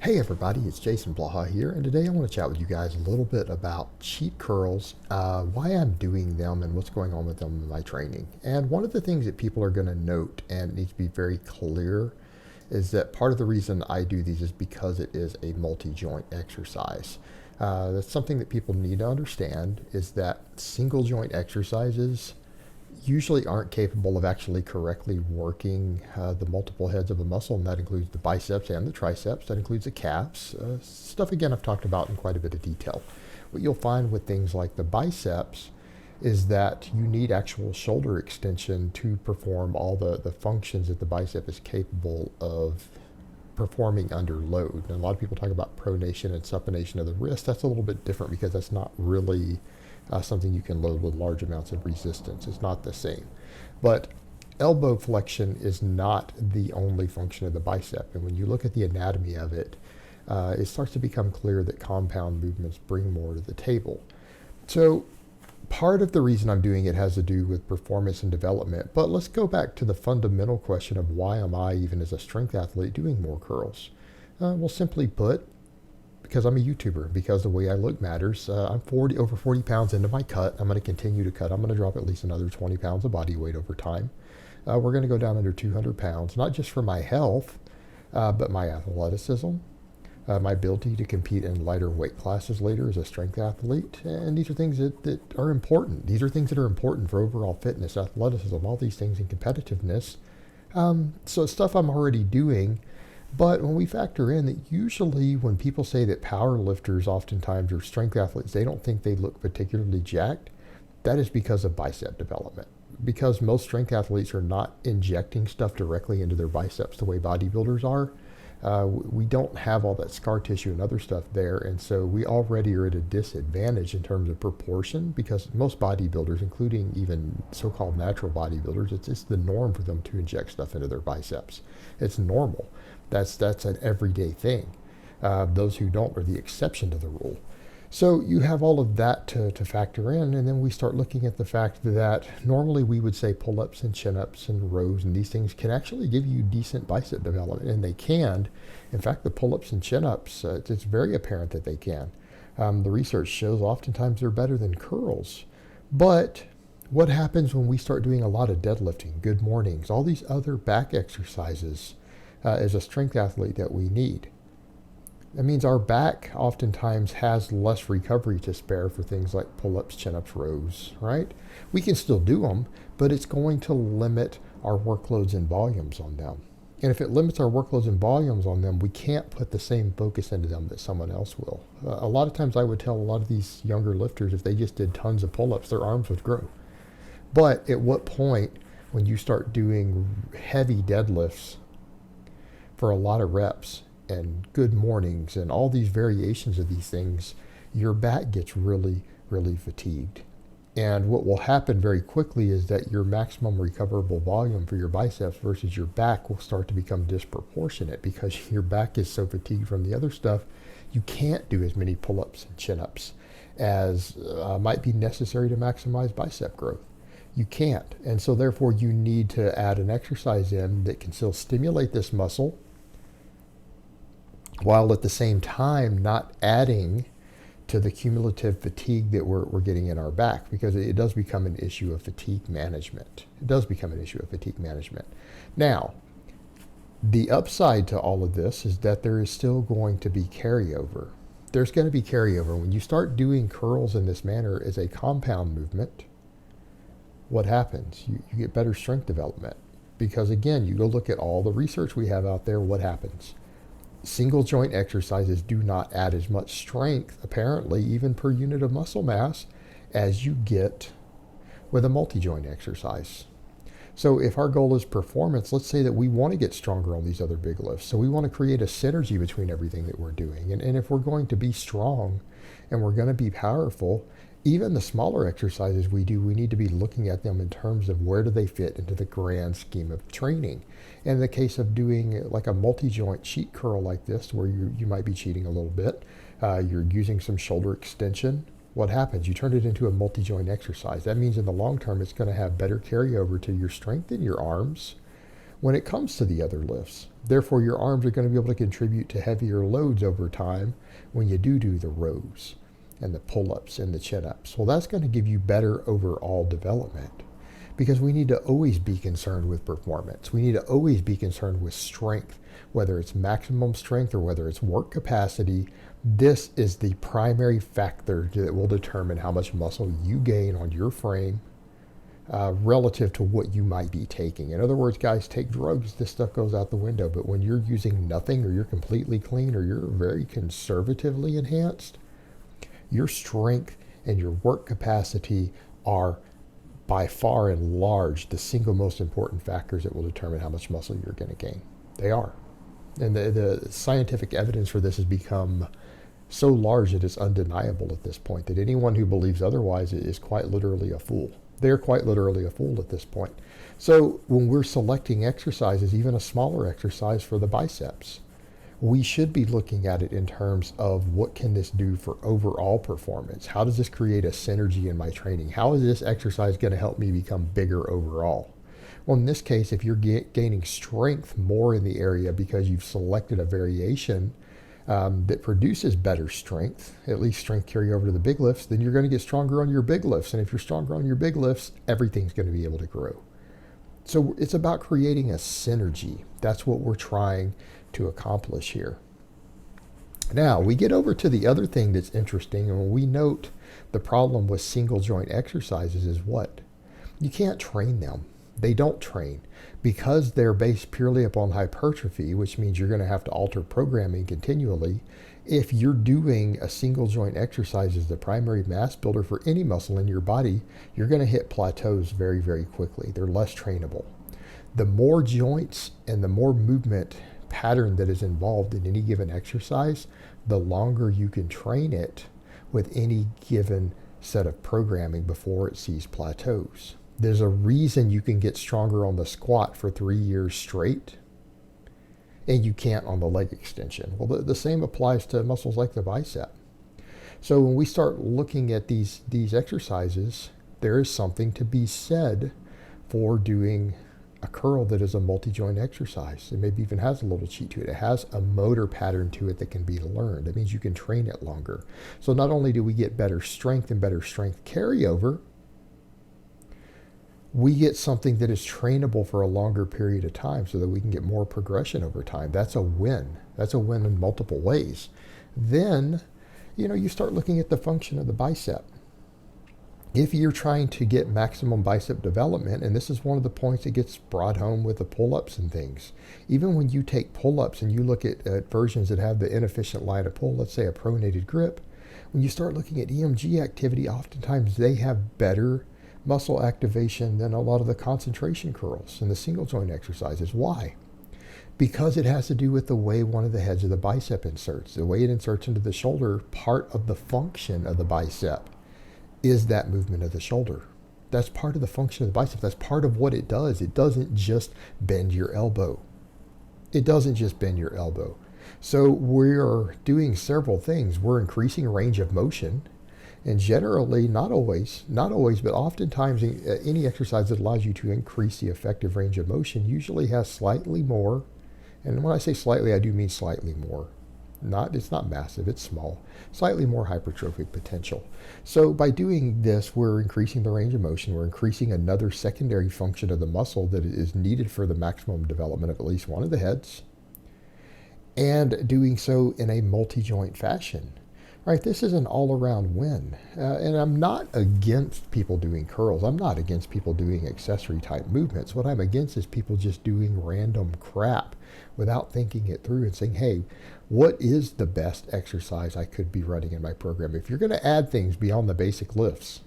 Hey everybody, it's Jason Blaha here, and today I want to chat with you guys a little bit about cheat curls, why I'm doing them, and what's going on with them in my training. And one of the things that people are going to note, and it needs to be very clear, is that part of the reason I do these is because it is a multi-joint exercise. That's something that people need to understand, is that single joint exercises usually aren't capable of actually correctly working the multiple heads of a muscle, and that includes the biceps and the triceps. That includes the calves. Stuff, again, I've talked about in quite a bit of detail. What you'll find with things like the biceps is that you need actual shoulder extension to perform all the functions that the bicep is capable of performing under load. And a lot of people talk about pronation and supination of the wrist. That's a little bit different because that's not really something you can load with large amounts of resistance. It's not the same. But elbow flexion is not the only function of the bicep. And when you look at the anatomy of it, it starts to become clear that compound movements bring more to the table. So part of the reason I'm doing it has to do with performance and development. But let's go back to the fundamental question of why am I, even as a strength athlete, doing more curls? Well, simply put, because I'm a YouTuber, because the way I look matters. I'm over 40 pounds into my cut. I'm going to continue to cut. I'm going to drop at least another 20 pounds of body weight over time. We're going to go down under 200 pounds, not just for my health, but my athleticism, my ability to compete in lighter weight classes later as a strength athlete. And these are things that are important. These are things that are important for overall fitness, athleticism, all these things in competitiveness. So it's stuff I'm already doing. But when we factor in that usually when people say that power lifters oftentimes are strength athletes, they don't think they look particularly jacked, that is because of bicep development. Because most strength athletes are not injecting stuff directly into their biceps the way bodybuilders are. We don't have all that scar tissue and other stuff there, and so we already are at a disadvantage in terms of proportion because most bodybuilders, including even so-called natural bodybuilders, it's the norm for them to inject stuff into their biceps. It's normal. That's an everyday thing. Those who don't are the exception to the rule. So you have all of that to factor in, and then we start looking at the fact that normally we would say pull-ups and chin-ups and rows and these things can actually give you decent bicep development, and they can. In fact, the pull-ups and chin-ups, it's very apparent that they can. The research shows oftentimes they're better than curls. But what happens when we start doing a lot of deadlifting, good mornings, all these other back exercises as a strength athlete that we need? That means our back oftentimes has less recovery to spare for things like pull-ups, chin-ups, rows, right? We can still do them, but it's going to limit our workloads and volumes on them. And if it limits our workloads and volumes on them, we can't put the same focus into them that someone else will. A lot of times I would tell a lot of these younger lifters if they just did tons of pull-ups, their arms would grow. But at what point, when you start doing heavy deadlifts for a lot of reps, and good mornings and all these variations of these things, your back gets really, really fatigued. And what will happen very quickly is that your maximum recoverable volume for your biceps versus your back will start to become disproportionate because your back is so fatigued from the other stuff, you can't do as many pull-ups and chin-ups as might be necessary to maximize bicep growth. You can't. And so therefore you need to add an exercise in that can still stimulate this muscle while at the same time not adding to the cumulative fatigue that we're getting in our back, because it does become an issue of fatigue management. It does become an issue of fatigue management. Now, the upside to all of this is that there is still going to be carryover. There's going to be carryover. When you start doing curls in this manner as a compound movement, what happens? You get better strength development. Because again, you go look at all the research we have out there, what happens? Single joint exercises do not add as much strength, apparently, even per unit of muscle mass, as you get with a multi-joint exercise. So if our goal is performance, let's say that we want to get stronger on these other big lifts. So we want to create a synergy between everything that we're doing. And if we're going to be strong and we're going to be powerful, even the smaller exercises we do, we need to be looking at them in terms of where do they fit into the grand scheme of training. And in the case of doing like a multi-joint cheat curl like this, where you might be cheating a little bit, you're using some shoulder extension, what happens? You turn it into a multi-joint exercise. That means in the long term, it's going to have better carryover to your strength in your arms, when it comes to the other lifts. Therefore, your arms are going to be able to contribute to heavier loads over time when you do the rows and the pull-ups and the chin-ups. Well, that's going to give you better overall development, because we need to always be concerned with performance. We need to always be concerned with strength, whether it's maximum strength or whether it's work capacity. This is the primary factor that will determine how much muscle you gain on your frame relative to what you might be taking. In other words, guys, take drugs, this stuff goes out the window. But when you're using nothing, or you're completely clean, or you're very conservatively enhanced, your strength and your work capacity are by far and large the single most important factors that will determine how much muscle you're going to gain. They are. And the scientific evidence for this has become so large that it's undeniable at this point, that anyone who believes otherwise is quite literally a fool. They're quite literally a fool at this point. So when we're selecting exercises, even a smaller exercise for the biceps, we should be looking at it in terms of what can this do for overall performance? How does this create a synergy in my training? How is this exercise going to help me become bigger overall? Well, in this case, if you're gaining strength more in the area because you've selected a variation that produces better strength, at least strength carry over to the big lifts, then you're going to get stronger on your big lifts. And if you're stronger on your big lifts, everything's going to be able to grow. So it's about creating a synergy. That's what we're trying to accomplish here. Now, we get over to the other thing that's interesting, and when we note the problem with single joint exercises is what? You can't train them. They don't train because they're based purely upon hypertrophy, which means you're going to have to alter programming continually. If you're doing a single joint exercise as the primary mass builder for any muscle in your body, you're going to hit plateaus very, very quickly. They're less trainable. The more joints and the more movement pattern that is involved in any given exercise, the longer you can train it with any given set of programming before it sees plateaus. There's a reason you can get stronger on the squat for 3 years straight, and you can't on the leg extension. Well, the same applies to muscles like the bicep. So when we start looking at these exercises, there is something to be said for doing a curl that is a multi-joint exercise. It maybe even has a little cheat to it. It has a motor pattern to it that can be learned. It means you can train it longer. So not only do we get better strength and better strength carryover, we get something that is trainable for a longer period of time so that we can get more progression over time. That's a win. That's a win in multiple ways. Then, you start looking at the function of the bicep. If you're trying to get maximum bicep development, and this is one of the points that gets brought home with the pull-ups and things, even when you take pull-ups and you look at versions that have the inefficient line of pull, let's say a pronated grip, when you start looking at EMG activity, oftentimes they have better muscle activation than a lot of the concentration curls and the single joint exercises. Why? Because it has to do with the way one of the heads of the bicep inserts. The way it inserts into the shoulder, part of the function of the bicep is that movement of the shoulder. That's part of the function of the bicep. That's part of what it does. It doesn't just bend your elbow. It doesn't just bend your elbow. So we're doing several things. We're increasing range of motion. And generally, not always, but oftentimes any exercise that allows you to increase the effective range of motion usually has slightly more, and when I say slightly, I do mean slightly more. It's not massive, it's small, slightly more hypertrophic potential. So by doing this, we're increasing the range of motion, we're increasing another secondary function of the muscle that is needed for the maximum development of at least one of the heads, and doing so in a multi-joint fashion. Right, this is an all-around win. And I'm not against people doing curls. I'm not against people doing accessory-type movements. What I'm against is people just doing random crap without thinking it through and saying, hey, what is the best exercise I could be running in my program? If you're going to add things beyond the basic lifts,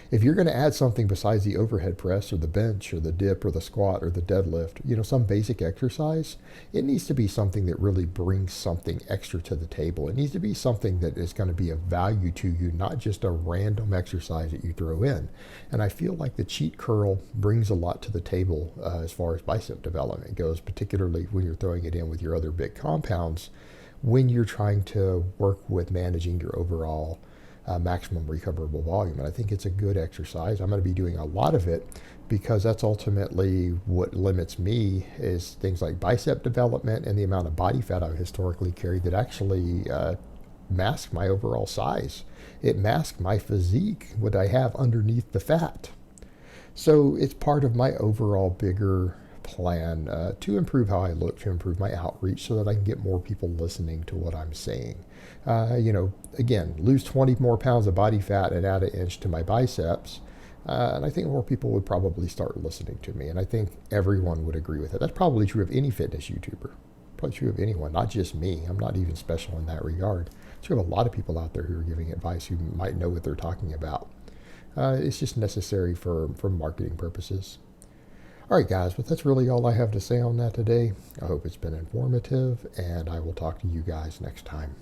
if you're going to add something besides the overhead press or the bench or the dip or the squat or the deadlift, some basic exercise, it needs to be something that really brings something extra to the table. It needs to be something that is going to be of value to you, not just a random exercise that you throw in. And I feel like the cheat curl brings a lot to the table as far as bicep development goes, particularly when you're throwing it in with your other big compounds, when you're trying to work with managing your overall maximum recoverable volume. And I think it's a good exercise. I'm going to be doing a lot of it because that's ultimately what limits me is things like bicep development and the amount of body fat I've historically carried that actually mask my overall size. It masks my physique, what I have underneath the fat. So it's part of my overall bigger plan to improve how I look, to improve my outreach so that I can get more people listening to what I'm saying. Again, lose 20 more pounds of body fat and add an inch to my biceps. And I think more people would probably start listening to me. And I think everyone would agree with it. That's probably true of any fitness YouTuber. Probably true of anyone, not just me. I'm not even special in that regard. It's true of a lot of people out there who are giving advice who might know what they're talking about. It's just necessary for marketing purposes. All right, guys, but that's really all I have to say on that today. I hope it's been informative, and I will talk to you guys next time.